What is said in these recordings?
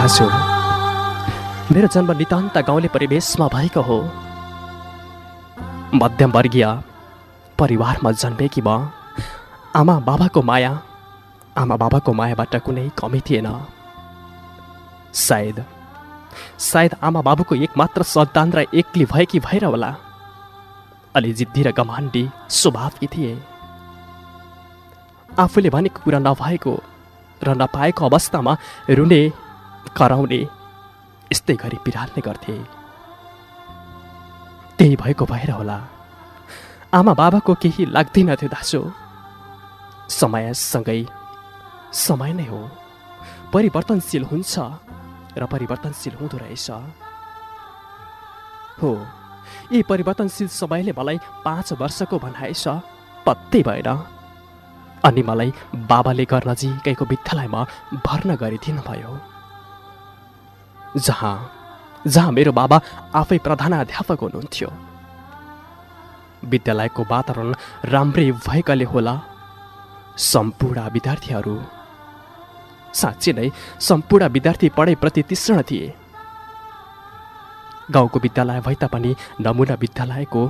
दाजु, मेरो जन्म नितान्त गाउँले परिवेशमा भएको हो। मध्यमवर्गीय परिवारमा जन्मेकी म आमा बाबाको मायाबाट कुनै कमी थिएन। सायद आमा बाबुको एकमात्र सन्तान र एक्ली भएकी भएर होला। अलि जिद्दी र घमण्डी स्वभावकी थिए। आफूले भनेको कुरा नभएको र नपाएको अवस्थामा रुने, कराउने, यस्तै गरी पिराल्ने गर्थे। त्यही भएको भएर होला आमा बाबाको केही लाग्दैन थियो दाजु। समय नै हो, परिवर्तनशील हुन्छ र परिवर्तनशील हुँदो रहेछ। हो, यी परिवर्तनशील समयले मलाई 5 वर्षको बनाएछ, पत्तै भएन। अनि मलाई बाबाले घर नजिकैको विद्यालयमा भर्ना गरिदिनु भयो, जहाँ मेरो बाबा आफै प्रधानाध्यापक हुनुहुन्थ्यो। विद्यालयको वातावरण राम्रै भएकाले होला सम्पूर्ण विद्यार्थी पढाइप्रति तीक्ष्ण थिए। गाउँको विद्यालय भए तापनि नमुना विद्यालयको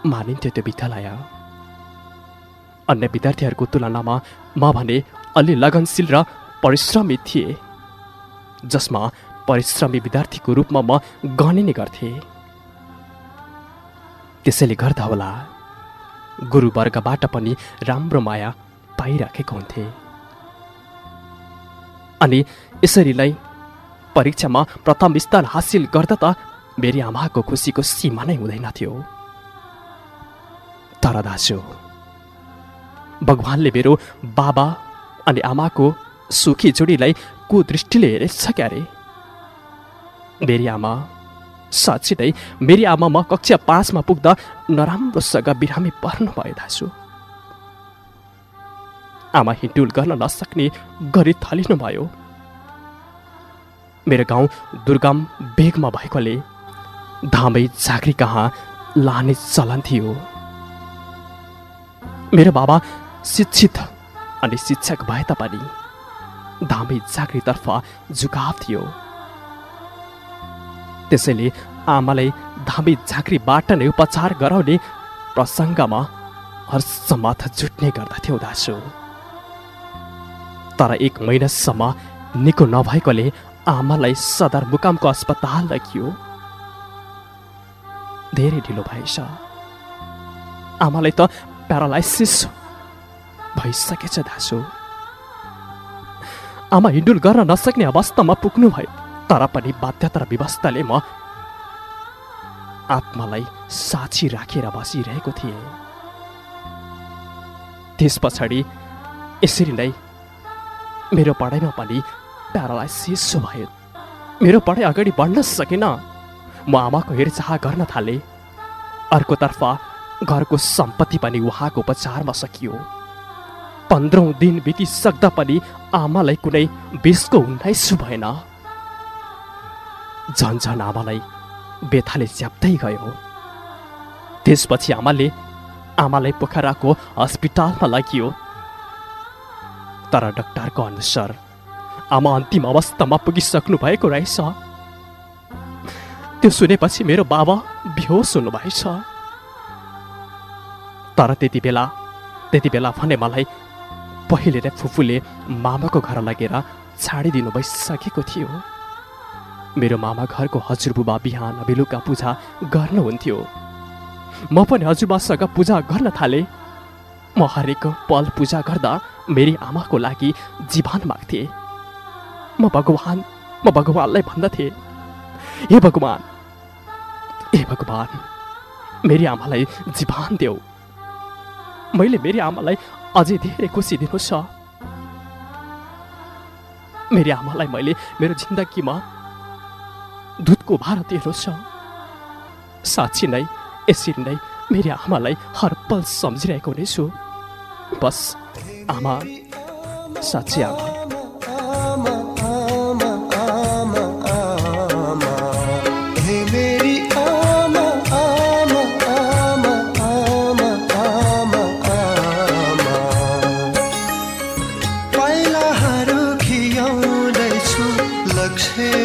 मानिन्थ्यो त्यो विद्यालय। अन्य विद्यार्थीहरूको तुलनामा म भने अलि लगनशील र परिश्रमी थिए, जसमा परिश्रमी विद्यार्थीको रूपमा म गनिने गर्थे। त्यसैले गर्दा होला गुरुवर्गबाट पनि राम्रो माया पाइराखेको हुन्थे। अनि यसरी नै परीक्षामा प्रथम स्थान हासिल गर्दा त मेरी आमाको खुसीको सीमा नै हुँदैनथ्यो। तर दाजु, भगवानले मेरो बाबा अनि आमाको सुखी जोडीलाई कुदृष्टिले हेरेछ क्यारे। मेरी आमा म कक्षा 5 मा पुग्दा नराम्रोसँग बिरामी पर्नु भयो दाजु। आमा हिँडुल गर्न नसक्ने गरी थलिनु भयो। मेरो गाउँ दुर्गम बेगमा भएकोले धामै झाँक्री कहाँ लाने चलन थियो। मेरो बाबा शिक्षित अनि शिक्षक भए तापनि धामै झाँक्रीतर्फ झुकाव थियो। त्यसैले आमालाई धामी झाँक्रीबाट नै उपचार गराउने प्रसङ्गमा हर्षमाथ जुट्ने गर्दथ्यौ दाजु। तर 1 महिनासम्म निको नभएकोले आमालाई सदरमुकामको अस्पताल लगियो। धेरै ढिलो भएछ। आमालाई त प्यारालाइसिस भइसकेछ दाजु। आमा हिँडुल गर्न नसक्ने अवस्थामा पुग्नु भयो। तर पनि बाध्यता र व्यवस्थाले म आत्मालाई साक्षी राखेर बसिरहेको थिएँ। त्यस पछाडि यसरी नै मेरो पढाइमा पनि प्यारालाइसिस भयो। मेरो पढाइ अगाडि बढ्न सकेन। म आमाको हेरचाह गर्न थालेँ। अर्कोतर्फ घरको सम्पत्ति पनि उहाँको उपचारमा सकियो। 15औं दिन बितिसक्दा पनि आमालाई कुनै विषको 19 भएन। झन्झन आमालाई बेथाले च्याप्दै गयो। त्यसपछि आमालाई पोखराको अस्पतालमा लगियो। तर डाक्टरको अनुसार आमा अन्तिम अवस्थामा पुगिसक्नु भएको रहेछ। त्यो सुनेपछि मेरो बाबा बेहोस हुनुभएछ। तर त्यति बेला भने मलाई पहिले नै फुपूले मामाको घर लगेर छाडिदिनु भइसकेको थियो। मेरो मामा घरको हजुरबुबा बिहान बेलुका पूजा गर्नुहुन्थ्यो। म पनि हजुरबासँग पूजा गर्न थालेँ। म हरेक पल पूजा गर्दा मेरी आमाको लागि जीवन माग्थे। म भगवानलाई भन्दथे, हे भगवान मेरी आमालाई जीवन देऊ। मैले मेरी आमालाई अझै धेरै खुसी दिनुहोस्। मेरी आमालाई मैले मेरो जिन्दगीमा दुधको भार दिनुहोस्। साँच्ची नै यसरी नै मेरी आमालाई हर पल सम्झिरहेको हुनेछु। बस आमा, साँच्ची आमा। लक्ष्य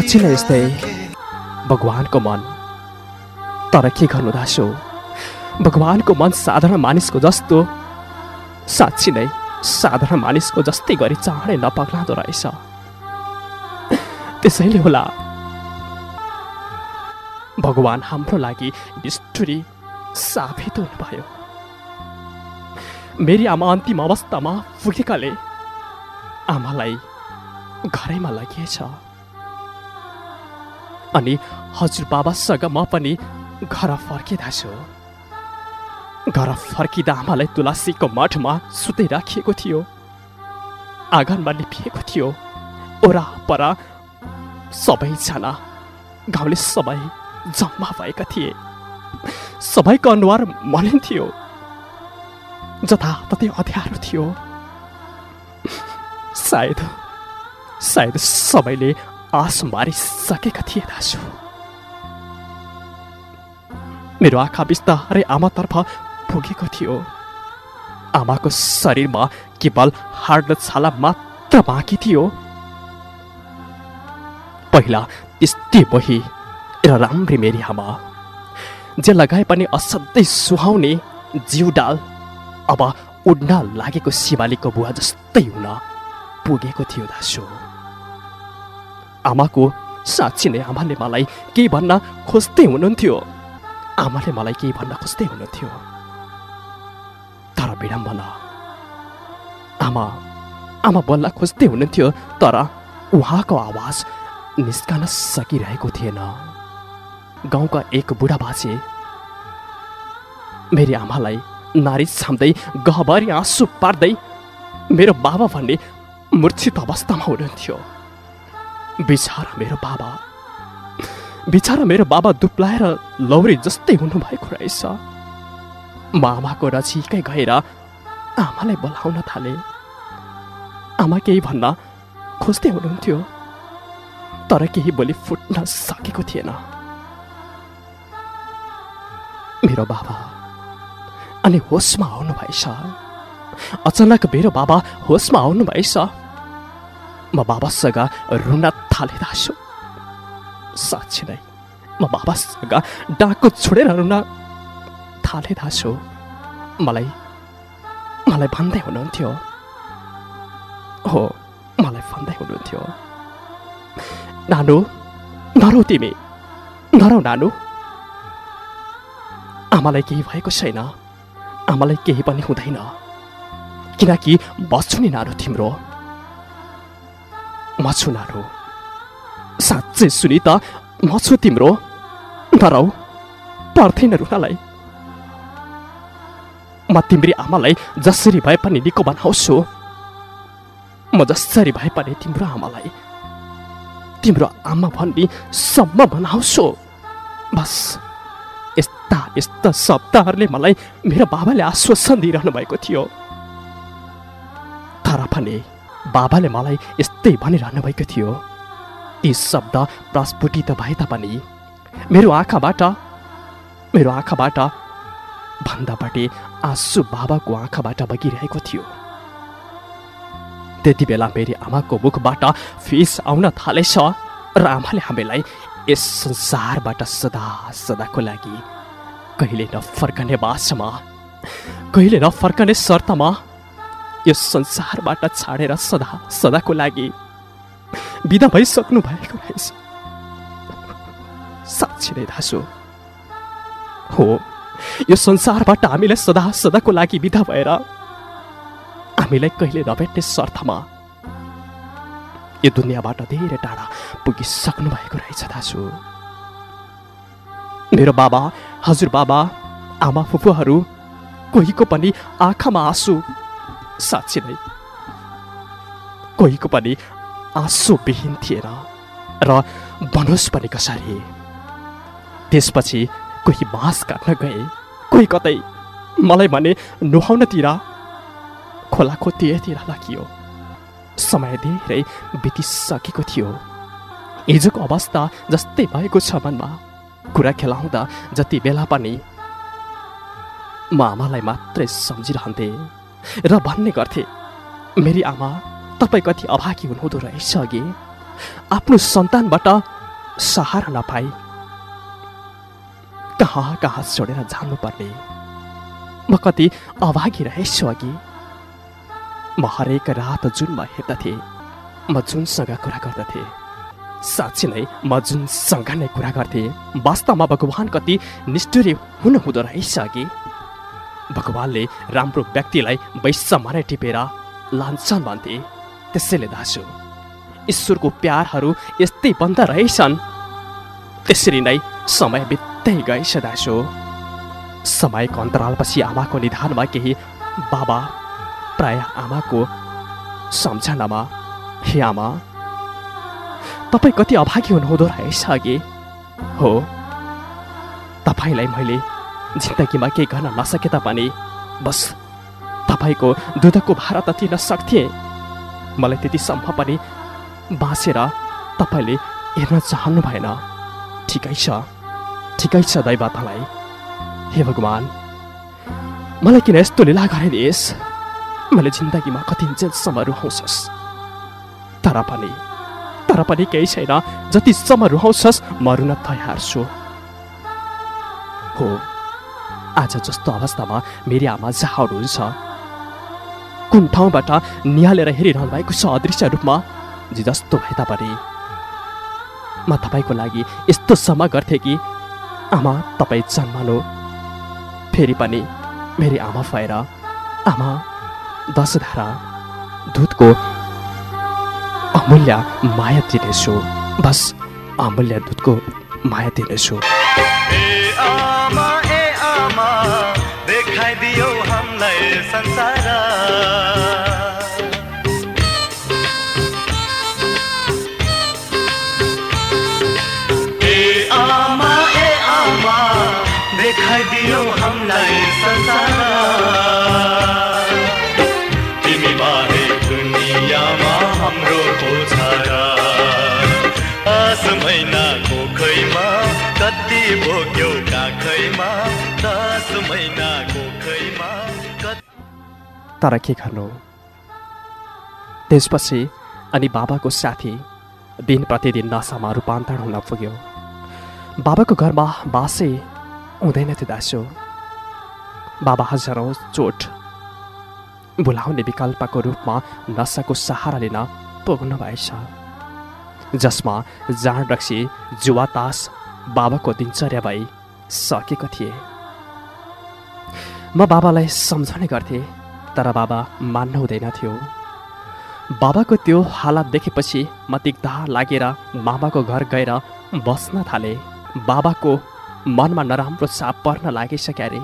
साँच्चै नै यस्तै भगवानको मन। तर के गर्नु दासो, भगवानको मन साधारण मानिसको जस्तो, साँच्ची नै साधारण मानिसको जस्तै गरी चाँडै नपग्लाउँदो रहेछ। त्यसैले होला भगवान हाम्रो लागि निष्ठुरी साबित हुनुभयो। मेरी आमा अन्तिम अवस्थामा पुगेकाले आमालाई घरैमा लगिएछ। अनि हजुरबाबासँग म पनि घर फर्किँदा छु। घर फर्किँदा आमालाई तुलसीको मठमा सुताइराखिएको थियो। आँगनमा लिपिएको थियो। ओरापरा सबैजना गाउँले सबै जम्मा भएका थिए। सबैको अनुहार मलिन थियो। जताततै अँध्यारो थियो। सायद सबैले आस मारिसकेका थिए दाजु। मेरो आँखा बिस्तारै आमातर्फ पुगेको थियो। आमाको शरीरमा केवल हाड र छाला मात्र बाँकी थियो। पहिला त्यस्तै बही र राम्री मेरी आमा, जे लगाए पनि असाध्यै सुहाउने जिउडाल अब उड्न लागेको शिवालीको बुवा जस्तै हुन पुगेको थियो दाजु। आमाको साँच्ची नै आमाले मलाई केही भन्न खोज्दै हुनुहुन्थ्यो। आमाले मलाई केही भन्न खोज्दै हुनुहुन्थ्यो। तर विडम्बना, आमा बोल्न खोज्दै हुनुहुन्थ्यो, तर उहाँको आवाज निस्कन सकिरहेको थिएन। गाउँका एक बुढा बाजे मेरी आमालाई नारी छाम्दै गहभरि आँसु पार्दै मेरो बाबा भन्ने मूर्छित अवस्थामा हुनुहुन्थ्यो। बिचारा मेरो बाबा दुप्लाएर लौरी जस्तै हुनुभएको रहेछ। म आमाको नजिकै गएर आमालाई बोलाउन थाले। आमा केही भन्न खोज्दै हुनुहुन्थ्यो, तर केही बोली फुट्न सकेको थिएन। मेरो बाबा अनि होसमा आउनु भएछ। अचानक मेरो बाबा होसमा आउनु भएछ। म बाबासँग रुन थाले दाजु। साँच्ची नै म बाबासँग डाको छोडेर रुन थाले दाजु। मलाई भन्दै हुनुहुन्थ्यो, हो मलाई भन्दै हुनुहुन्थ्यो, नानु नरौ, तिमी नरौ नानु। आमालाई केही भएको छैन। आमालाई केही पनि हुँदैन, किनकि बस्छु नि नानु तिम्रो। म छु नानु, साँच्चै सुनि त म छु तिम्रो। नरौ, पर्दैन रुनलाई। म तिम्री आमालाई जसरी भए पनि निको बनाउँछु। म जसरी भए पनि तिम्रो आमालाई तिम्रो आमा भन्ने सम्म बनाउँछु। बस यस्ता शब्दहरूले मलाई मेरो बाबाले आश्वासन दिइरहनु भएको थियो। तर पनि बाबाले मलाई यस्तै भनिरहनु भएको थियो। यी शब्द प्रस्फुटित भए तापनि मेरो आँखाबाट भन्दापट्टि आँसु बाबाको आँखाबाट बगिरहेको थियो। त्यति बेला मेरी आमाको मुखबाट फिस आउन थालेछ र आमाले हामीलाई यस संसारबाट सदाको लागि कहिले नफर्कने बासमा, कहिले नफर्कने शर्तमा यस संसारबाट छाडेर सदाको लागि बिदा भइसक्नु भएको रहेछ। साँच्ची नै दाजु, हो यो संसारबाट हामीलाई सदाको लागि बिदा भएर हामीलाई कहिले नभेट्ने शर्तमा यो दुनियाँबाट धेरै टाढा पुगिसक्नु भएको रहेछ दाजु। मेरो बाबा, हजुरबाबा, आमा, फुपूहरू कोहीको पनि आँखामा आँसु, साँच्ची नै कोहीको पनि आँसु विहीन थिएन र बनोस् पनि कसरी। त्यसपछि कोही बाँस काट्न गए, कोही कतै मलाई भने नुहाउनतिर, खोलाको तीरतिर लगियो। समय धेरै बितिसकेको थियो। हिजोको अवस्था जस्तै भएको छ मनमा। कुरा खेलाउँदा जति बेला पनि म आमालाई मात्रै सम्झिरहन्थे र भन्ने गर्थे, मेरी आमा तपाईँ कति अभागी हुनुहुँदो रहेछ अघि। आफ्नो सन्तानबाट सहारा नपाई कहाँ कहाँ छोडेर जानुपर्ने। म कति अभागी रहेछु अघि। म हरेक रात जुनमा हेर्दथे, म जुनसँग कुरा गर्दथे, साँच्ची नै म जुनसँग नै कुरा गर्थे। वास्तवमा भगवान कति निष्ठुरी हुनुहुँदो रहेछ अघि। भगवानले राम्रो व्यक्तिलाई वैश्यमा नै टिपेर लान्छन् भन्थे। त्यसैले दाजु, ईश्वरको प्यारहरू यस्तै बन्द रहेछन्। त्यसरी नै समय बित्दै गएछ दाजु। समयको अन्तरालपछि आमाको निधानमा केही बाबा प्राय आमाको सम्झनामा, हे आमा तपाईँ कति अभागी हुनुहुँदो रहेछ अघि। हो, तपाईँलाई मैले जिन्दगीमा केही गर्न नसके तापनि बस तपाईँको दुधको भारा त तिर्न सक्थेँ। मलाई त्यतिसम्म पनि बाँचेर तपाईँले हेर्न चाहनु भएन। ठिकै छ दैवतालाई। हे भगवान, मलाई किन यस्तो लीला गराइदिएस्। मैले जिन्दगीमा कतिन्जेलसम्म रुहाउँछस्, तर पनि केही छैन। जतिसम्म रुहाउँछस् म रुन तयार छु। हो, आज जस्तो अवस्थामा मेरी आमा जहाँ हुनुहुन्छ, कुन ठाउँबाट निहालेर हेरिरहनु भएको छ अदृश्य रूपमा, जे जस्तो भए तापनि म तपाईँको लागि यस्तो सम्म गर्थेँ कि आमा तपाईँ जन्मनु, फेरि पनि मेरी आमा भएर आमा 10 धारा दुधको अमूल्य माया दिनेछु। बस अमूल्य दुधको माया दिनेछु। ए आमा देखाइदियो हामीलाई संसार। ए आमा देखाइदियो हामीलाई संसार। तिमी बाहेक दुनियाँमा हाम्रो पोछारा। 10 महिनाको खैमा कति भोग्यौ काखैमा। 10 महिनाको खैमा तर के गर्नु। त्यसपछि अनि बाबाको साथी दिन प्रतिदिन नसामा रूपान्तरण हुन पुग्यो। बाबाको घरमा बासै हुँदैन थियो दाजु। बाबा हजारौँ चोट भुलाउने विकल्पको रूपमा नसाको सहारा लिन पुग्नु भएछ, जसमा जाँड रक्सी जुवा तास बाबाको दिनचर्या भई सकेको थिए। म बाबालाई सम्झाउने गर्थेँ, तर बाबा मान्नु हुँदैन थियो। बाबाको त्यो हालत देखेपछि म तिग्धा लागेर मामाको घर गएर बस्न थाले। बाबाको मनमा नराम्रो छाप पर्न लागेछ क्यारे।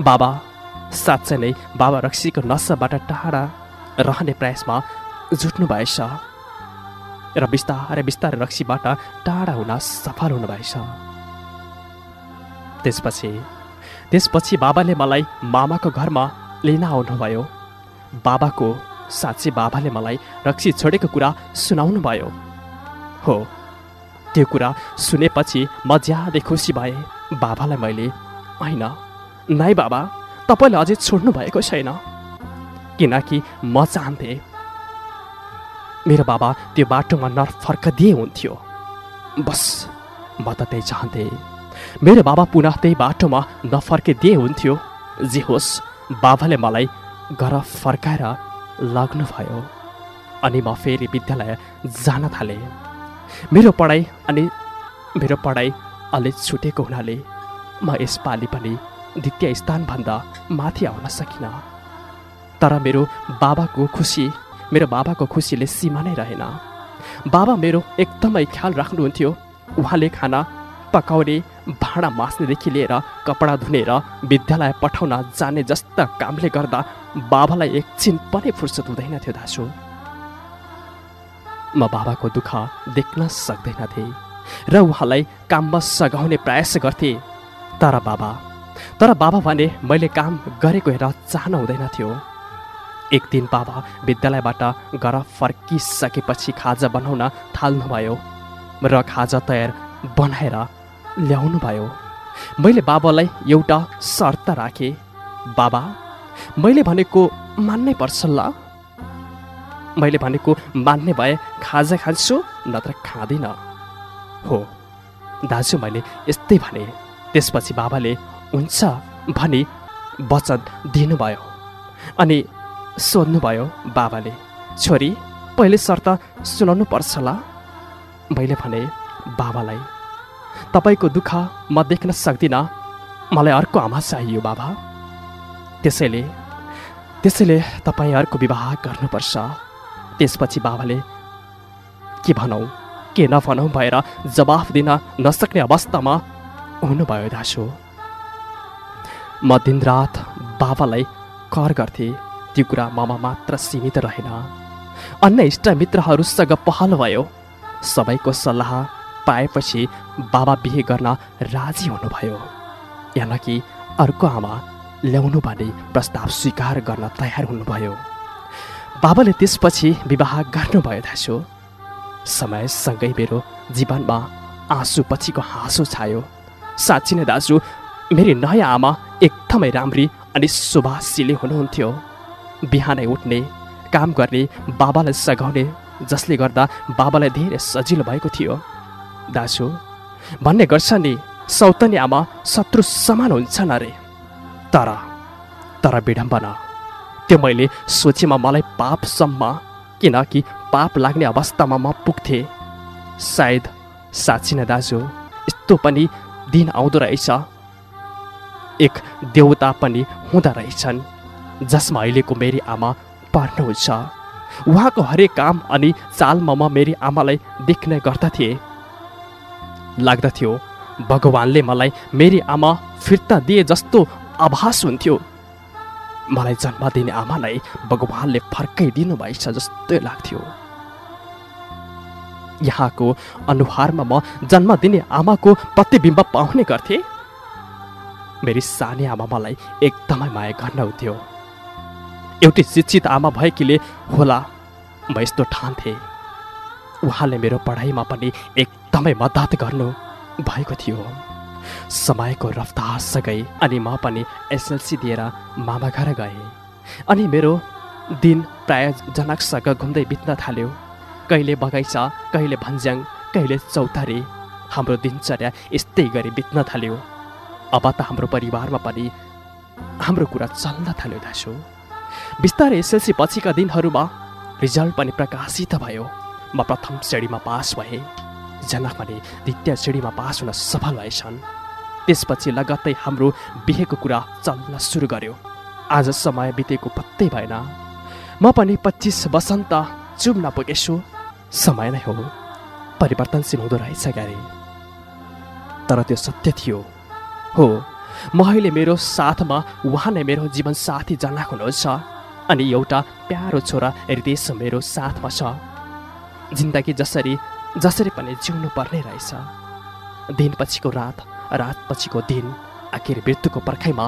बाबा साँच्चै नै बाबा रक्सीको नसाबाट टाढा रहने प्रयासमा जुट्नु भएछ र बिस्तारै बिस्तारै रक्सीबाट टाढा हुन सफल हुनुभएछ। त्यसपछि बाबाले मलाई मामाको घरमा लिन आउनुभयो। बाबाले मलाई रक्सी छोडेको कुरा सुनाउनु भयो। हो, त्यो कुरा सुनेपछि म ज्यादै खुसी भएँ। बाबालाई मैले, होइन नाइ बाबा, तपाईँले अझै छोड्नु भएको छैन, किनकि म चाहन्थेँ मेरो बाबा त्यो बाटोमा नफर्कदिए हुन्थ्यो। बस म त त्यही चाहन्थेँ, मेरो बाबा पुनः त्यही बाटोमा नफर्किदिए हुन्थ्यो। जे होस्, बाबाले मलाई घर फर्काएर लाग्नुभयो अनि म फेरि विद्यालय जान थालेँ। मेरो पढाइ अलि छुटेको हुनाले म यसपालि पनि द्वितीय स्थानभन्दा माथि आउन सकिनँ। तर मेरो बाबाको खुसीले सीमा नै रहेन। बाबा मेरो एकदमै ख्याल राख्नुहुन्थ्यो। उहाँले खाना पकाउने, भाँडा माझ्नेदेखि लिएर कपडा धुने र विद्यालय पठाउन जाने जस्ता कामले गर्दा बाबालाई एकछिन पनि फुर्सद हुँदैन थियो दाजु। म बाबाको दुःख देख्न सक्दैनथेँ र उहाँलाई काममा सघाउने प्रयास गर्थेँ। तर बाबा भने मैले काम गरेको हेर चाहनु हुँदैन थियो। एक दिन बाबा विद्यालयबाट घर फर्किसकेपछि खाजा बनाउन थाल्नुभयो र खाजा तयार बनाएर ल्याउनु भयो। मैले बाबालाई एउटा शर्त राखेँ, बाबा मैले भनेको मान्नै पर्छ ल। मैले भनेको मान्ने भए खाजा खान्छु, नत्र खाँदिनँ। हो दाजु, मैले यस्तै भने। त्यसपछि बाबाले हुन्छ भनी वचन दिनुभयो अनि सोध्नुभयो बाबाले, छोरी पहिले शर्त सुनाउनु पर्छ ल? मैले भने बाबालाई, तपाईँको दुःख म देख्न सक्दिनँ, मलाई अर्को आमा चाहियो बाबा। त्यसैले तपाईँ अर्को विवाह गर्नुपर्छ। त्यसपछि बाबाले के भनौँ के नभनौँ भएर जवाफ दिन नसक्ने अवस्थामा हुनुभयो दाजु। म दिनरात बाबालाई कर गर्थेँ। त्यो कुरा ममा मात्र सीमित रहेन, अन्य इष्टमित्रहरूसँग पहल भयो। सबैको सल्लाह पाएपछि बाबा बिहे गर्न राजी हुनुभयो। यानि कि अर्को आमा ल्याउनु भने प्रस्ताव स्वीकार गर्न तयार हुनुभयो। बाबाले त्यसपछि विवाह गर्नुभयो दाजु। समयसँगै मेरो जीवनमा आँसु पछिको हाँसो छायो। साँच्ची नै दाजु, मेरी नयाँ आमा एकदमै राम्री अनि सुभाषिली हुनुहुन्थ्यो। बिहानै उठ्ने, काम गर्ने, बाबालाई सघाउने, जसले गर्दा बाबालाई धेरै सजिलो भएको थियो। दाजु भन्ने गर्छ नि, सौतनी आमा शत्रु समान हुन्छन् अरे। तर विडम्बना, त्यो मैले सोचेमा मलाई पापसम्म, किनकि पाप लाग्ने अवस्थामा म पुग्थेँ। सायद साँच्ची नै दाजु यस्तो पनि दिन आउँदो रहेछ, एक देवता पनि हुँदा रहेछन् जसमा अहिलेको मेरी आमा पर्नुहुन्छ। उहाँको हरेक काम अनि चालमा म मेरी आमालाई देख्ने गर्दथे। लाग्दथ्यो भगवानले मलाई मेरी आमा फिर्ता दिए जस्तो आभास हुन्थ्यो। मलाई जन्म दिने आमालाई भगवानले फर्काइदिनु भएछ जस्तै लाग्थ्यो। यहाँको अनुहारमा म जन्म दिने आमाको प्रतिबिम्ब पाउने गर्थेँ। मेरी सानी आमा मलाई एकदमै माया गर्नुहुन्थ्यो। एउटी शिक्षित आमा भएकीले होला म यस्तो ठान्थेँ। उहाँले मेरो पढाइमा पनि एकदमै मद्दत गर्नु भएको थियो। समयको रफ्तारसँगै अनि म पनि एसएलसी दिएर मामा घर गएँ। अनि मेरो दिन प्राय जनकसँग घुम्दै बित्न थाल्यो। कहिले बगैँचा, कहिले भन्ज्याङ, कहिले चौतारी। हाम्रो दिनचर्या यस्तै गरी बित्न थाल्यो। अब त हाम्रो परिवारमा पनि हाम्रो कुरा चल्न थाल्यो दाजु। बिस्तारै एसएलसी पछिका दिनहरूमा रिजल्ट पनि प्रकाशित भयो। म प्रथम श्रेणीमा पास भएँ। जनक पनि द्वितीय श्रेणीमा पास हुन सफल भएछन्। त्यसपछि लगत्तै हाम्रो बिहेको कुरा चल्न सुरु गर्यो। आज समय बितेको पत्तै भएन। म पनि 25 वसन्त चुम्न पुगेछु। समय नै हो, परिवर्तनशील हुँदो रहेछ ग्यारे। तर त्यो सत्य थियो। हो, म अहिले मेरो साथमा उहाँ नै मेरो जीवन साथी जनक हुनुहुन्छ अनि एउटा प्यारो छोरा रितेश मेरो साथमा छ। जिन्दगी जसरी पनि जिउनु पर्ने रहेछ। दिन पछिको रात, रात पछिको दिन, आखिर मृत्युको पर्खाइमा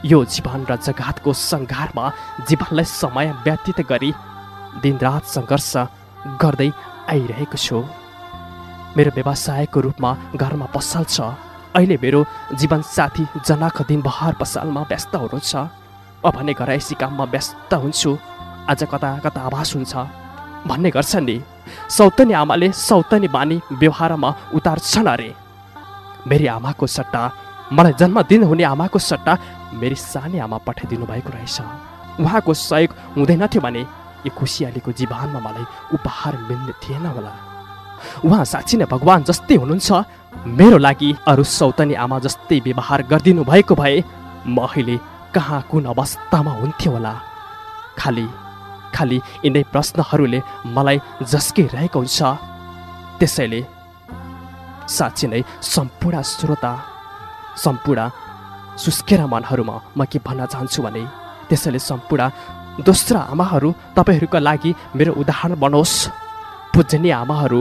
यो जीवन र जगतको सङ्घारमा जीवनलाई समय व्यतीत गरी दिनरात सङ्घर्ष गर्दै आइरहेको छु। मेरो व्यवसायको रूपमा घरमा पसल छ। अहिले मेरो जीवन साथी जनक दिनभर पसलमा व्यस्त हुनुहुन्छ। भने घरैसी काममा व्यस्त हुन्छु। आज कता कता आभास हुन्छ भन्ने गर्छन् नि, सौतनी आमाले सौतनी बानी व्यवहारमा उतार्छन् अरे। मेरी आमाको सट्टा, मलाई जन्म दिनुहुने आमाको सट्टा मेरी सानी आमा पठाइदिनु भएको रहेछ। उहाँको सहयोग हुँदैन थियो भने यो खुसियालीको जीवनमा मलाई उपहार मिल्ने थिएन होला। उहाँ साँच्ची नै भगवान जस्तै हुनुहुन्छ। मेरो लागि अरू सौतनी आमा जस्तै व्यवहार गरिदिनु भएको भए म अहिले कहाँ कुन अवस्थामा हुन्थ्यो होला। खाली यिनै प्रश्नहरूले मलाई झस्किरहेको हुन्छ। त्यसैले साँच्ची नै सम्पूर्ण श्रोता, सम्पूर्ण सुस्केरा मनहरूमा म के भन्न चाहन्छु भने, त्यसैले सम्पूर्ण दोस्रा आमाहरू तपाईँहरूका लागि मेरो उदाहरण बनोस्। पूजनीय आमाहरू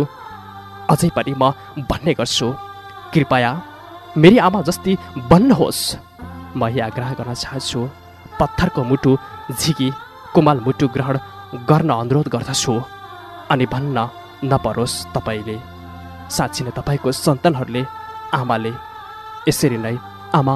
अझै पनि म भन्ने गर्छु, कृपया मेरी आमा जस्ती बन्नुहोस्। म यही आग्रह गर्न चाहन्छु। पत्थरको मुटु झिकी कोमल मुटु ग्रहण गर्न अनुरोध गर्दछु। अनि भन्न नपरोस् तपाईँले, साँच्ची नै तपाईँको सन्तानहरूले, आमाले यसरी नै आमा